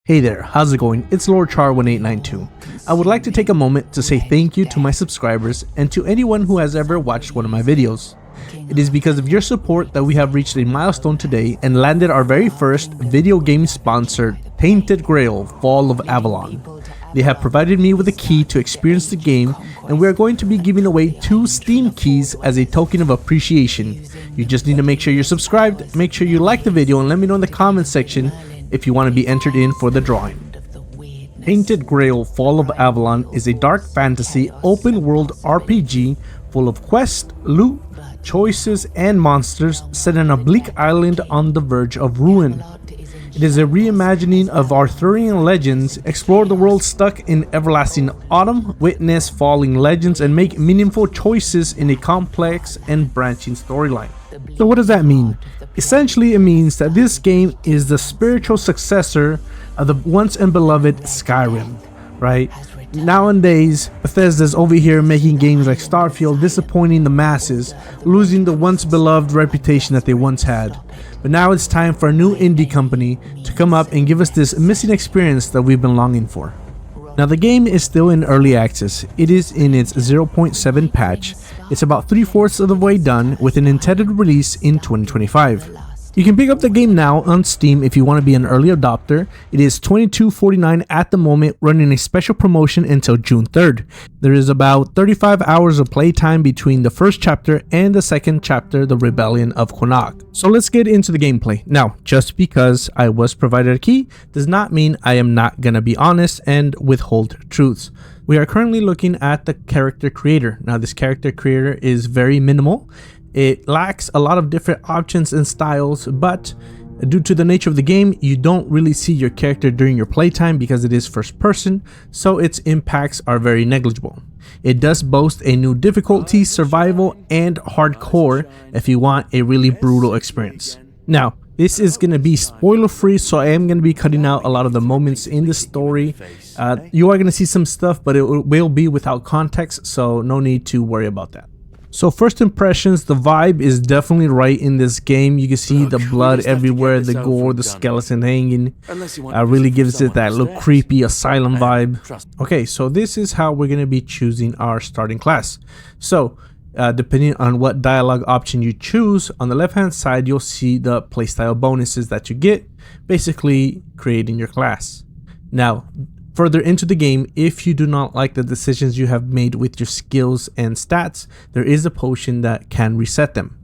Hey there, how's it going? It's Lord Char 1892. I would like to take a moment to say thank you to my subscribers and to anyone who has ever watched one of my videos. It is because of your support that we have reached a milestone today and landed our very first video game sponsored Tainted Grail, Fall of Avalon. They have provided me with a key to experience the game, and we are going to be giving away 2 Steam keys as a token of appreciation. You just need to make sure you're subscribed, make sure you like the video, and let me know in the comments section if you want to be entered in for the drawing. Tainted Grail Fall of Avalon is a dark fantasy open world RPG full of quests, loot, choices, and monsters set on a bleak island on the verge of ruin. It is a reimagining of Arthurian legends. Explore the world stuck in everlasting autumn, witness falling legends, and make meaningful choices in a complex and branching storyline. So what does that mean? Essentially, it means that this game is the spiritual successor of the once and beloved Skyrim, right? Nowadays, Bethesda's over here making games like Starfield, disappointing the masses, losing the once beloved reputation that they once had. But now it's time for a new indie company to come up and give us this missing experience that we've been longing for. Now the game is still in early access. It is in its 0.7 patch. It's about 3/4 of the way done with an intended release in 2025. You can pick up the game now on Steam if you want to be an early adopter. It is $22.49 at the moment, running a special promotion until June 3rd. There is about 35 hours of playtime between the first chapter and the second chapter, The Rebellion of Quinag. So let's get into the gameplay. Now, just because I was provided a key does not mean I am not gonna be honest and withhold truths. We are currently looking at the character creator. Now, this character creator is very minimal. It lacks a lot of different options and styles, but due to the nature of the game, you don't really see your character during your playtime because it is first person, so its impacts are very negligible. It does boast a new difficulty, survival, and hardcore if you want a really brutal experience. Now, this is going to be spoiler free, so I am going to be cutting out a lot of the moments in the story. You are going to see some stuff, but it will be without context, so no need to worry about that. So first impressions, the vibe is definitely right in this game. You can see the blood everywhere, the gore, the skeleton hanging. Really gives it that little creepy asylum vibe. Okay, so this is how we're going to be choosing our starting class. So depending on what dialogue option you choose, on the left hand side you'll see the playstyle bonuses that you get, basically creating your class. Now, further into the game, if you do not like the decisions you have made with your skills and stats, there is a potion that can reset them.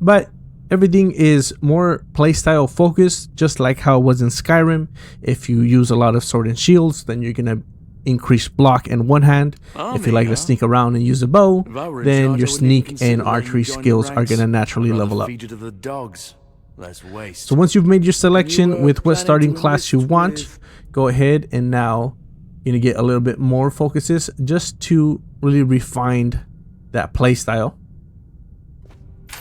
But everything is more playstyle focused, just like how it was in Skyrim. If you use a lot of sword and shields, then you're gonna increase block in one hand. If you like to sneak around and use a bow, then your sneak and archery skills are gonna naturally level up. So once you've made your selection with what starting class you want, go ahead and now you're gonna get a little bit more focuses just to really refine that playstyle.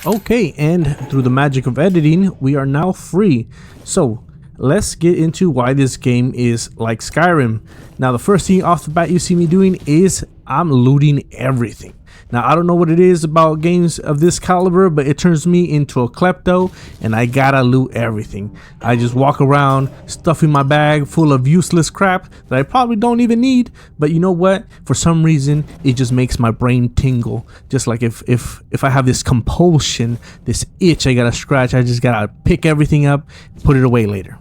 Okay, and through the magic of editing, we are now free. So let's get into why this game is like Skyrim. Now, the first thing off the bat you see me doing is I'm looting everything. Now, I don't know what it is about games of this caliber, but it turns me into a klepto and I gotta loot everything. I just walk around stuffing my bag full of useless crap that I probably don't even need, but you know what? For some reason, it just makes my brain tingle. Just like if I have this compulsion, this itch I gotta scratch, I just gotta pick everything up, put it away later.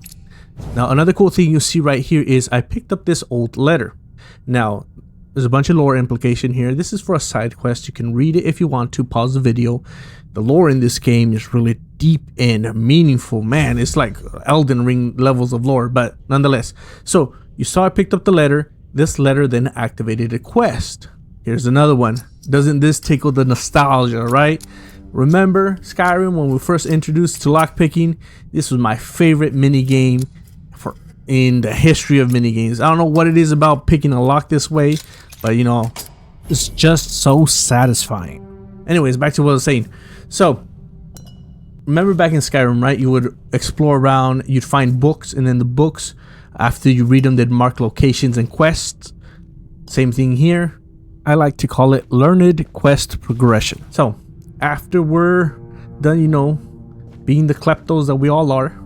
Now, another cool thing you'll see right here is I picked up this old letter. Now, there's a bunch of lore implication here. This is for a side quest. You can read it if you want to. Pause the video. The lore in this game is really deep and meaningful. Man, it's like Elden Ring levels of lore, but nonetheless. So you saw I picked up the letter. This letter then activated a quest. Here's another one. Doesn't this tickle the nostalgia, right? Remember Skyrim when we first introduced to lockpicking? This was my favorite mini game in the history of mini games. I don't know what it is about picking a lock this way, but you know, it's just so satisfying. Anyways, back to what I was saying. So remember back in Skyrim, right? You would explore around, you'd find books, and then the books, after you read them, they'd mark locations and quests. Same thing here. I like to call it learned quest progression. So after we're done, you know, being the kleptos that we all are,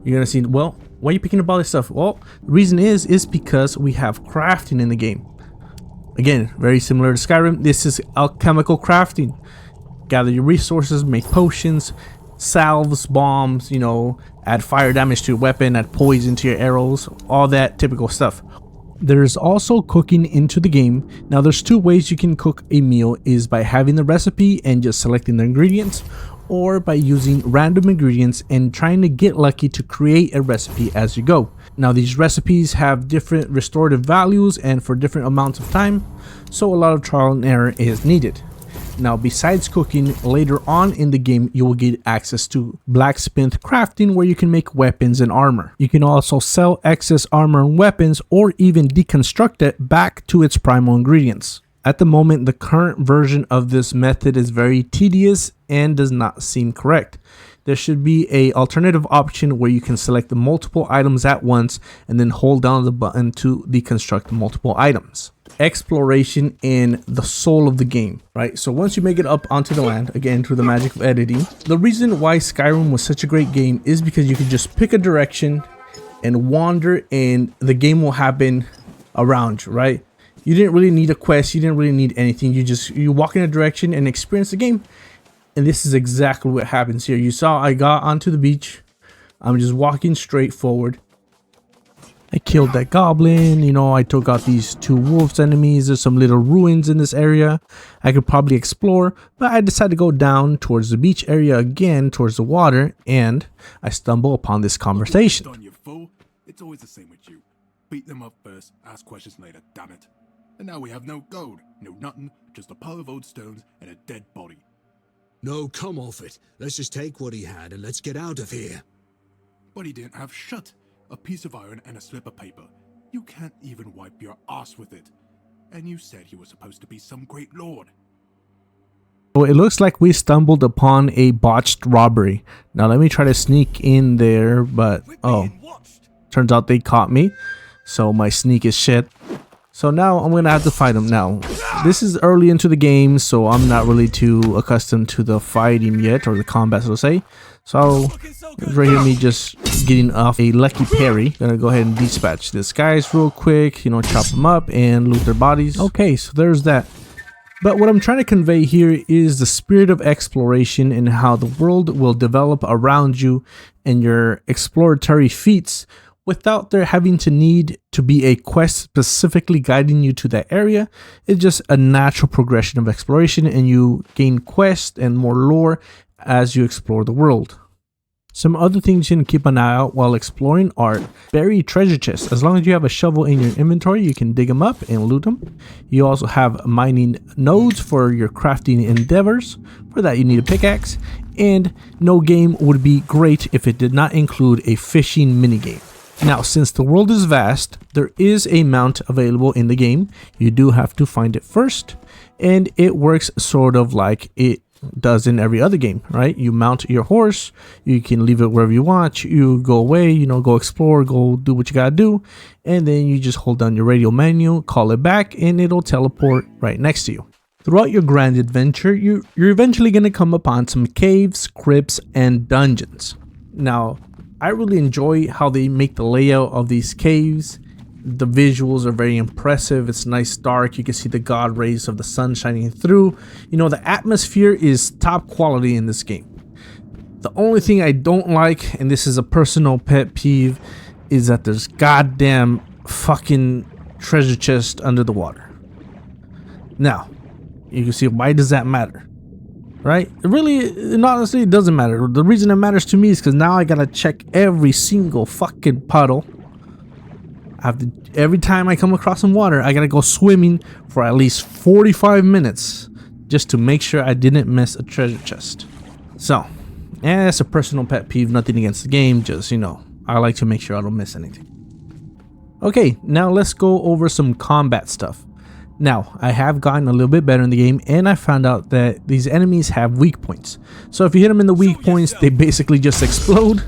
you're gonna see, well, Why are you picking up all this stuff? Well, the reason is because we have crafting in the game. Again, very similar to Skyrim. This is alchemical crafting. Gather your resources, make potions, salves, bombs, you know, add fire damage to your weapon, add poison to your arrows, all that typical stuff. There's also cooking into the game. Now there's two ways you can cook a meal, is by having the recipe and just selecting the ingredients, or by using random ingredients and trying to get lucky to create a recipe as you go. Now these recipes have different restorative values and for different amounts of time, so a lot of trial and error is needed. Now besides cooking, later on in the game you will get access to blacksmith crafting, where you can make weapons and armor. You can also sell excess armor and weapons, or even deconstruct it back to its primal ingredients. At the moment, the current version of this method is very tedious and does not seem correct. There should be a alternative option where you can select the multiple items at once and then hold down the button to deconstruct multiple items. Exploration in the soul of the game, right? So once you make it up onto the land, again through the magic of editing, the reason why Skyrim was such a great game is because you can just pick a direction and wander and the game will happen around you, right? You didn't really need a quest, you didn't really need anything. You walk in a direction and experience the game. And this is exactly what happens here. You saw I got onto the beach. I'm just walking straight forward. I killed that goblin, you know, I took out these two wolves enemies. There's some little ruins in this area I could probably explore, but I decided to go down towards the beach area again, towards the water, and I stumble upon this conversation. Done, you fool. It's always the same with you. Beat them up first, ask questions later, damn it. And now we have no gold, no nothing, just a pile of old stones and a dead body. No, come off it. Let's just take what he had and let's get out of here. But he didn't have shut. A piece of iron and a slip of paper. You can't even wipe your ass with it. And you said he was supposed to be some great lord. Well, it looks like we stumbled upon a botched robbery. Now let me try to sneak in there, but oh, turns out they caught me. So my sneak is shit. So now I'm gonna have to fight him. Now this is early into the game, so I'm not really too accustomed to the fighting yet, or the combat, so to say. So right here, me just getting off a lucky parry. Gonna go ahead and dispatch this guys real quick, you know, chop them up and loot their bodies. Okay, so there's that. But what I'm trying to convey here is the spirit of exploration and how the world will develop around you and your exploratory feats, without there having to need to be a quest specifically guiding you to that area. It's just a natural progression of exploration, and you gain quest and more lore as you explore the world. Some other things you can keep an eye out while exploring are buried treasure chests. As long as you have a shovel in your inventory, you can dig them up and loot them. You also have mining nodes for your crafting endeavors. For that you need a pickaxe, and no game would be great if it did not include a fishing minigame. Now, since the world is vast, there is a mount available in the game. You do have to find it first, and it works sort of like it does in every other game, right? You mount your horse, you can leave it wherever you want, you go away, you know, go explore, go do what you gotta do, and then you just hold down your radio menu, call it back, and it'll teleport right next to you. Throughout your grand adventure, you're eventually gonna come upon some caves, crypts, and dungeons. Now, I really enjoy how they make the layout of these caves. The visuals are very impressive. It's nice dark. You can see the god rays of the sun shining through. You know, the atmosphere is top quality in this game. The only thing I don't like, and this is a personal pet peeve, is that there's goddamn fucking treasure chest under the water. Now, you can see, why does that matter? Right? And honestly, it doesn't matter. The reason it matters to me is because now I gotta check every single fucking puddle. Every time I come across some water, I gotta go swimming for at least 45 minutes just to make sure I didn't miss a treasure chest. So, it's a personal pet peeve, nothing against the game, just, you know, I like to make sure I don't miss anything. Okay, now let's go over some combat stuff. Now, I have gotten a little bit better in the game, and I found out that these enemies have weak points. So if you hit them in the weak points, they basically just explode,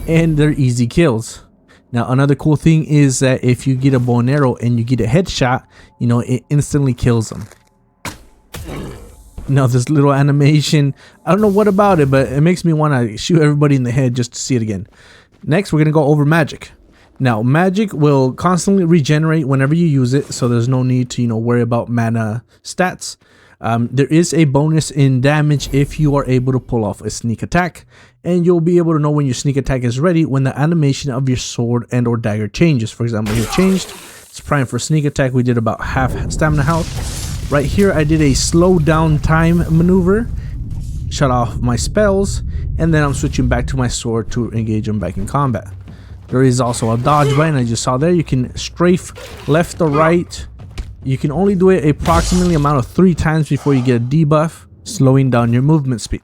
and they're easy kills. Now, another cool thing is that if you get a bow and arrow and you get a headshot, you know, it instantly kills them. Now, this little animation, I don't know what about it, but it makes me want to shoot everybody in the head just to see it again. Next, we're going to go over magic. Now, magic will constantly regenerate whenever you use it, so there's no need to, worry about mana stats. There is a bonus in damage if you are able to pull off a sneak attack, and you'll be able to know when your sneak attack is ready when the animation of your sword and or dagger changes. For example, here changed. It's prime for sneak attack. We did about half stamina health. Right here, I did a slow down time maneuver, shut off my spells, and then I'm switching back to my sword to engage them back in combat. There is also a dodge button. I just saw there. You can strafe left or right. You can only do it approximately amount of 3 times before you get a debuff, slowing down your movement speed.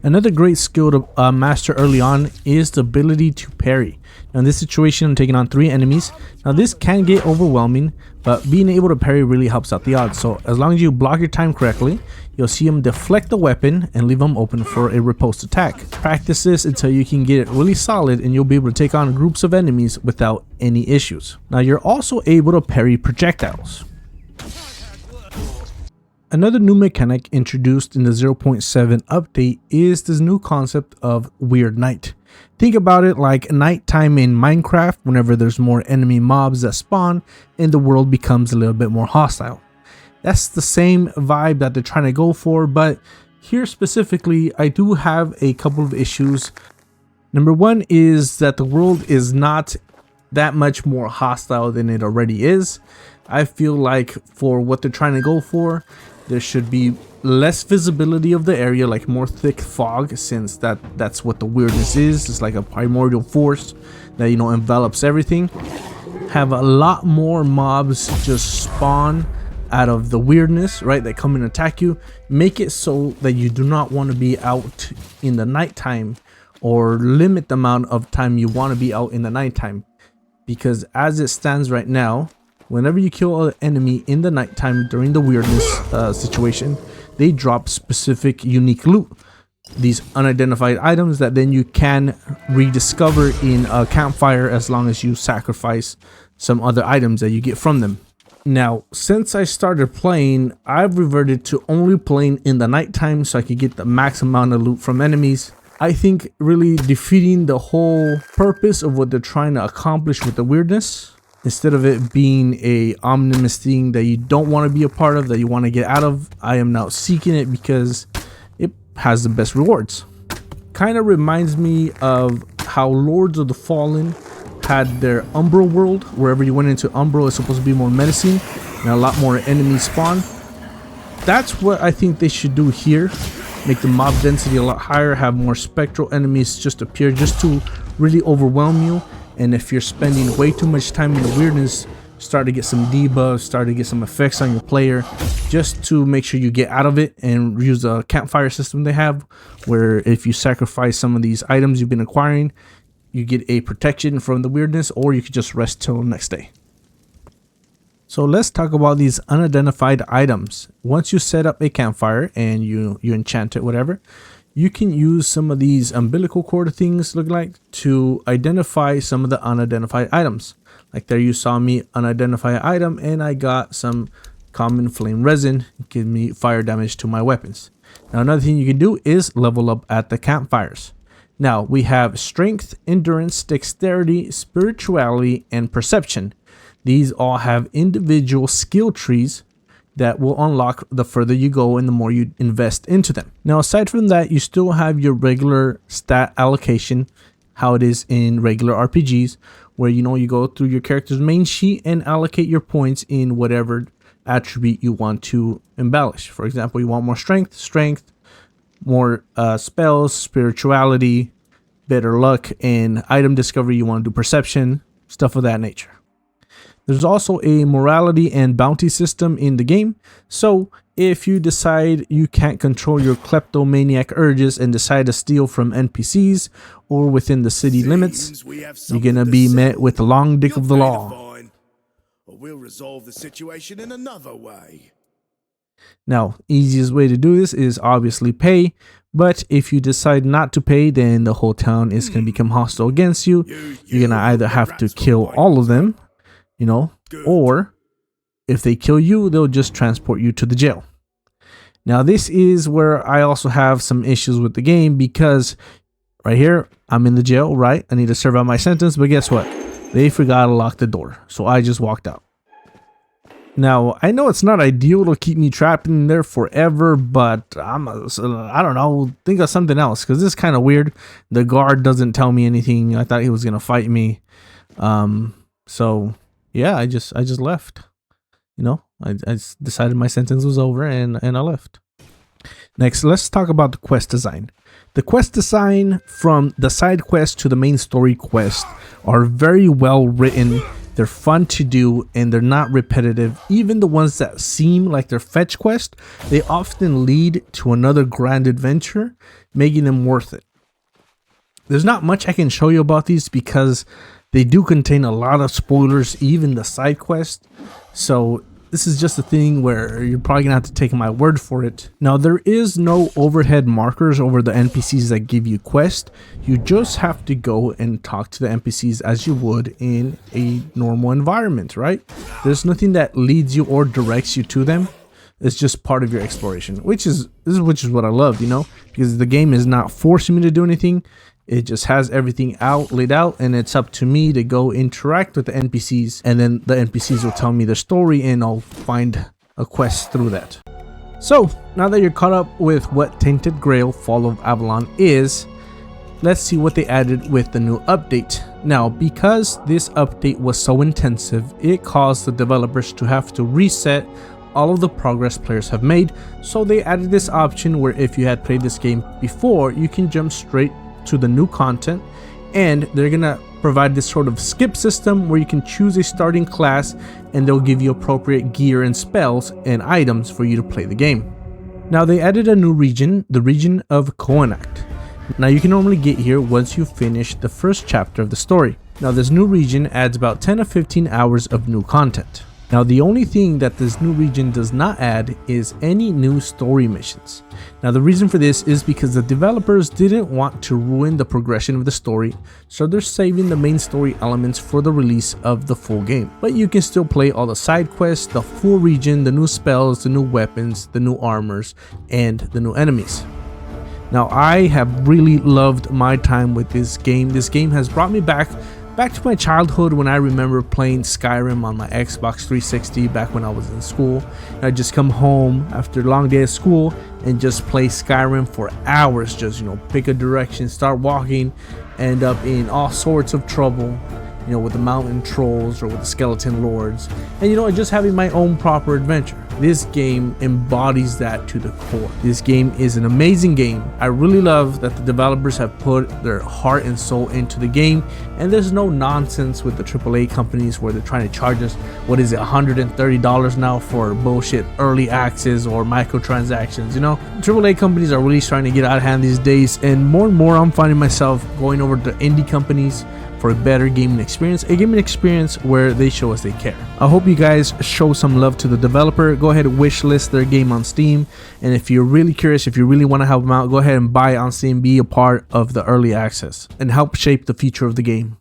Another great skill to master early on is the ability to parry. Now in this situation, I'm taking on 3 enemies. Now this can get overwhelming, but being able to parry really helps out the odds. So as long as you block your time correctly, you'll see them deflect the weapon and leave them open for a riposte attack. Practice this until you can get it really solid, and you'll be able to take on groups of enemies without any issues. Now you're also able to parry projectiles. Another new mechanic introduced in the 0.7 update is this new concept of weird night. Think about it like nighttime in Minecraft, whenever there's more enemy mobs that spawn and the world becomes a little bit more hostile. That's the same vibe that they're trying to go for, but here specifically, I do have a couple of issues. Number one is that the world is not that much more hostile than it already is. I feel like for what they're trying to go for, there should be less visibility of the area, like more thick fog, since that's what the weirdness is. It's like a primordial force that envelops everything. Have a lot more mobs just spawn out of the weirdness, right? They come and attack you. Make it so that you do not want to be out in the nighttime, or limit the amount of time you want to be out in the nighttime, because as it stands right now, whenever you kill an enemy in the nighttime during the weirdness situation, they drop specific unique loot. These unidentified items that then you can rediscover in a campfire as long as you sacrifice some other items that you get from them. Now, since I started playing, I've reverted to only playing in the nighttime so I could get the max amount of loot from enemies. I think really defeating the whole purpose of what they're trying to accomplish with the weirdness. Instead of it being a ominous thing that you don't want to be a part of, that you want to get out of, I am now seeking it because it has the best rewards. Kind of reminds me of how Lords of the Fallen had their Umbral world. Wherever you went into Umbral, it's supposed to be more menacing and a lot more enemies spawn. That's what I think they should do here. Make the mob density a lot higher, have more spectral enemies just appear just to really overwhelm you. And if you're spending way too much time in the weirdness, start to get some debuffs, start to get some effects on your player, just to make sure you get out of it, and use a campfire system they have, where if you sacrifice some of these items you've been acquiring, you get a protection from the weirdness, or you could just rest till the next day. So let's talk about these unidentified items. Once you set up a campfire and you enchant it, whatever, you can use some of these umbilical cord things look like to identify some of the unidentified items. Like there you saw me unidentify item, and I got some common flame resin, give me fire damage to my weapons. Now another thing you can do is level up at the campfires. Now we have strength, endurance, dexterity, spirituality, and perception. These all have individual skill trees that will unlock the further you go and the more you invest into them. Now aside from that, you still have your regular stat allocation, how it is in regular RPGs, where you go through your character's main sheet and allocate your points in whatever attribute you want to embellish. For example, you want more strength, more spells, spirituality, better luck, and item discovery, you want to do perception, stuff of that nature. There's also a morality and bounty system in the game, so if you decide you can't control your kleptomaniac urges and decide to steal from NPCs or within the city limits, you're gonna be met with the long dick of the law. Or we'll resolve the situation in another way. Now, easiest way to do this is obviously pay, but if you decide not to pay, then the whole town is gonna become hostile against you. You're gonna either have to kill all of them, or if they kill you, they'll just transport you to the jail. Now, this is where I also have some issues with the game, because right here, I'm in the jail, right? I need to serve out my sentence, but guess what? They forgot to lock the door, so I just walked out. Now, I know it's not ideal to keep me trapped in there forever, but I don't know, think of something else, because this is kind of weird. The guard doesn't tell me anything. I thought he was going to fight me. So, yeah, I just left. You know, I decided my sentence was over, and I left. Next, let's talk about the quest design. The quest design from the side quest to the main story quest are very well written. They're fun to do and they're not repetitive. Even the ones that seem like they're fetch quest, they often lead to another grand adventure, making them worth it. There's not much I can show you about these because they do contain a lot of spoilers, even the side quest. So this is just a thing where you're probably gonna have to take my word for it. Now, there is no overhead markers over the NPCs that give you quest. You just have to go and talk to the NPCs as you would in a normal environment, right? There's nothing that leads you or directs you to them. It's just part of your exploration, which is what I love, you know, because the game is not forcing me to do anything. It just has everything laid out, and it's up to me to go interact with the NPCs, and then the NPCs will tell me their story and I'll find a quest through that. So now that you're caught up with what Tainted Grail Fall of Avalon is, let's see what they added with the new update. Now, because this update was so intensive, it caused the developers to have to reset all of the progress players have made. So they added this option where if you had played this game before, you can jump straight to the new content, and they're gonna provide this sort of skip system where you can choose a starting class and they'll give you appropriate gear and spells and items for you to play the game. Now, they added a new region, the region of Coanact. Now, you can normally get here once you finish the first chapter of the story. Now, this new region adds about 10 to 15 hours of new content. Now, the only thing that this new region does not add is any new story missions. Now, the reason for this is because the developers didn't want to ruin the progression of the story, so they're saving the main story elements for the release of the full game. But you can still play all the side quests, the full region, the new spells, the new weapons, the new armors, and the new enemies. Now, I have really loved my time with this game. This game has brought me back to my childhood when I remember playing Skyrim on my Xbox 360 back when I was in school. I'd just come home after a long day of school and just play Skyrim for hours, just, you know, pick a direction, start walking, end up in all sorts of trouble, you know, with the mountain trolls or with the skeleton lords, and, you know, just having my own proper adventure. This game embodies that to the core. This game is an amazing game. I really love that the developers have put their heart and soul into the game, and there's no nonsense with the AAA companies where they're trying to charge us, what is it, $130 now for bullshit early access or microtransactions. You know, AAA companies are really starting to get out of hand these days, and more I'm finding myself going over to indie companies for a better gaming experience, a gaming experience where they show us they care. I hope you guys show some love to the developer. Go ahead and wishlist their game on Steam, and if you're really curious, if you really want to help them out, go ahead and buy it on Steam, be a part of the early access, and help shape the future of the game.